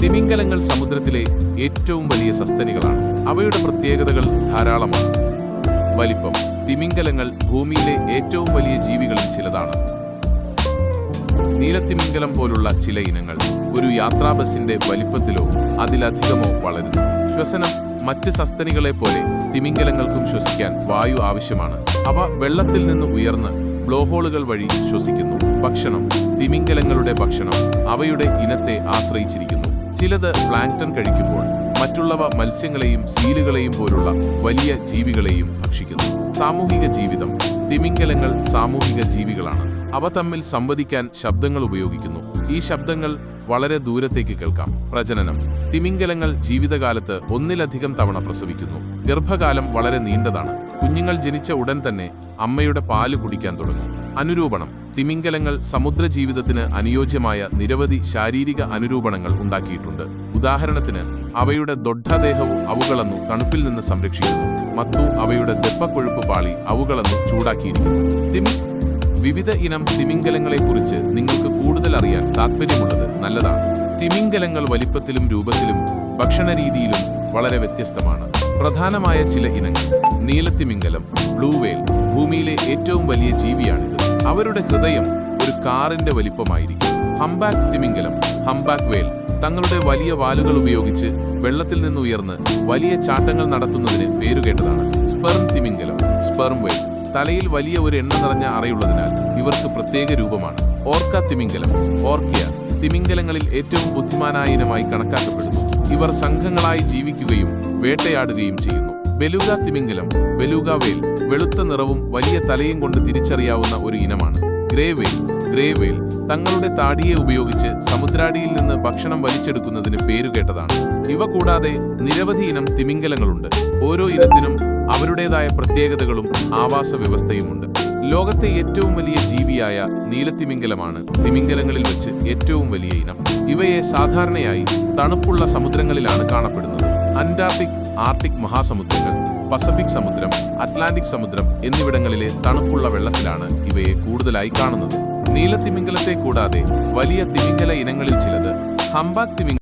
തിമിംഗലങ്ങൾ സമുദ്രത്തിലെ ഏറ്റവും വലിയ സസ്തനികളാണ്. അവയുടെ പ്രത്യേകതകൾ ധാരാളമാണ്. വലിപ്പം: തിമിംഗലങ്ങൾ ഭൂമിയിലെ ഏറ്റവും വലിയ ജീവികളിൽ ചിലതാണ്. നീലത്തിമിംഗലം പോലുള്ള ചില ഇനങ്ങൾ ഒരു യാത്രാബസിന്റെ വലിപ്പത്തിലോ അതിലധികമോ വളരുന്നു. ശ്വസനം: മറ്റ് സസ്തനികളെ പോലെ തിമിംഗലങ്ങൾക്കും ശ്വസിക്കാൻ വായു ആവശ്യമാണ്. അവ വെള്ളത്തിൽ നിന്ന് ഉയർന്ന് ബ്ലോഹോളുകൾ വഴി ശ്വസിക്കുന്നു. ഭക്ഷണം: തിമിംഗലങ്ങളുടെ ഭക്ഷണം അവയുടെ ഇനത്തെ ആശ്രയിച്ചിരിക്കുന്നു. ചിലത് പ്ലാങ്ക്ടൺ കഴിക്കുമ്പോൾ മറ്റുള്ളവ മത്സ്യങ്ങളെയും സീലുകളെയും പോലുള്ള വലിയ ജീവികളെയും ഭക്ഷിക്കുന്നു. സാമൂഹിക ജീവിതം: തിമിംഗലങ്ങൾ സാമൂഹിക ജീവികളാണ്. അവ തമ്മിൽ സംവദിക്കാൻ ശബ്ദങ്ങൾ ഉപയോഗിക്കുന്നു. ഈ ശബ്ദങ്ങൾ വളരെ ദൂരത്തേക്ക് കേൾക്കാം. പ്രജനനം: തിമിംഗലങ്ങൾ ജീവിതകാലത്ത് ഒന്നിലധികം തവണ പ്രസവിക്കുന്നു. ഗർഭകാലം വളരെ നീണ്ടതാണ്. കുഞ്ഞുങ്ങൾ ജനിച്ച ഉടൻ തന്നെ അമ്മയുടെ പാല് കുടിക്കാൻ തുടങ്ങും. അനുരൂപണം: തിമിംഗലങ്ങൾ സമുദ്രജീവിതത്തിന് അനുയോജ്യമായ നിരവധി ശാരീരിക അനുരൂപണങ്ങൾ ഉണ്ടാക്കിയിട്ടുണ്ട്. ഉദാഹരണത്തിന്, അവയുടെ ദൊഡ്ഢദേഹവും അവുകളെന്നു തണുപ്പിൽ നിന്ന് സംരക്ഷിക്കുന്നു. മത്തു അവയുടെ ദെപ്പക്കൊഴുപ്പ് പാളി അവുകളെന്നു ചൂടാക്കിയിരിക്കുന്നു. വിവിധ ഇനം തിമിംഗലങ്ങളെക്കുറിച്ച് നിങ്ങൾക്ക് കൂടുതൽ അറിയാൻ താൽപ്പര്യമുള്ളത് നല്ലതാണ്. തിമിംഗലങ്ങൾ വലിപ്പത്തിലും രൂപത്തിലും ഭക്ഷണരീതിയിലും വളരെ വ്യത്യസ്തമാണ്. പ്രധാനമായ ചില ഇനങ്ങൾ: നീലത്തിമിംഗലം, ബ്ലൂ വെയിൽ. ഭൂമിയിലെ ഏറ്റവും വലിയ ജീവിയാണിത്. അവരുടെ ഹൃദയം ഒരു കാറിന്റെ വലിപ്പമായിരിക്കും. ഹംബാക്ക് തിമിംഗലം, ഹംബാക്ക് വെയിൽ തങ്ങളുടെ വലിയ വാലുകൾ ഉപയോഗിച്ച് വെള്ളത്തിൽ നിന്ന് ഉയർന്ന് വലിയ ചാട്ടങ്ങൾ നടത്തുന്നതിന് പേരുകേട്ടതാണ്. സ്പെർം തിമിംഗലം, സ്പെർം വെയിൽ തലയിൽ വലിയ ഒരു എണ്ണ നിറഞ്ഞ അറയുള്ളതിനാൽ ഇവർക്ക് പ്രത്യേക രൂപമാണ്. ഓർക്ക തിമിംഗലം, ഓർക്കിയ തിമിംഗലങ്ങളിൽ ഏറ്റവും ബുദ്ധിമാനായ ഇനമായി കണക്കാക്കപ്പെടുന്നു. ഇവർ സംഘങ്ങളായി ജീവിക്കുകയും വേട്ടയാടുകയും ചെയ്യുന്നു. ബെലൂഗ തിമിംഗലം, ബെലൂഗ വെയിൽ വെളുത്ത നിറവും വലിയ തലയും കൊണ്ട് തിരിച്ചറിയാവുന്ന ഒരു ഇനമാണ്. ഗ്രേ വെയിൽ, ഗ്രേ വെയിൽ തങ്ങളുടെ താടിയെ ഉപയോഗിച്ച് സമുദ്രാടിയിൽ നിന്ന് ഭക്ഷണം വലിച്ചെടുക്കുന്നതിന് പേരുകേട്ടതാണ്. ഇവ കൂടാതെ നിരവധി ഇനം തിമിംഗലങ്ങളുണ്ട്. ഓരോ ഇനത്തിനും അവരുടേതായ പ്രത്യേകതകളും ആവാസ വ്യവസ്ഥയുമുണ്ട്. ലോകത്തെ ഏറ്റവും വലിയ ജീവിയായ നീലത്തിമിംഗലമാണ് തിമിംഗലങ്ങളിൽ വെച്ച് ഏറ്റവും വലിയ ഇനം. ഇവയെ സാധാരണയായി തണുപ്പുള്ള സമുദ്രങ്ങളിലാണ് കാണപ്പെടുന്നത്. അന്റാർട്ടിക്, ആർട്ടിക് മഹാസമുദ്രങ്ങൾ, പസഫിക് സമുദ്രം, അറ്റ്ലാന്റിക് സമുദ്രം എന്നിവിടങ്ങളിലെ തണുപ്പുള്ള വെള്ളത്തിലാണ് ഇവയെ കൂടുതലായി കാണുന്നത്. നീലത്തിമിംഗലത്തെ കൂടാതെ വലിയ തിമിംഗല ഇനങ്ങളിൽ ചിലത് ഹംബാക്ക് തിമിംഗലം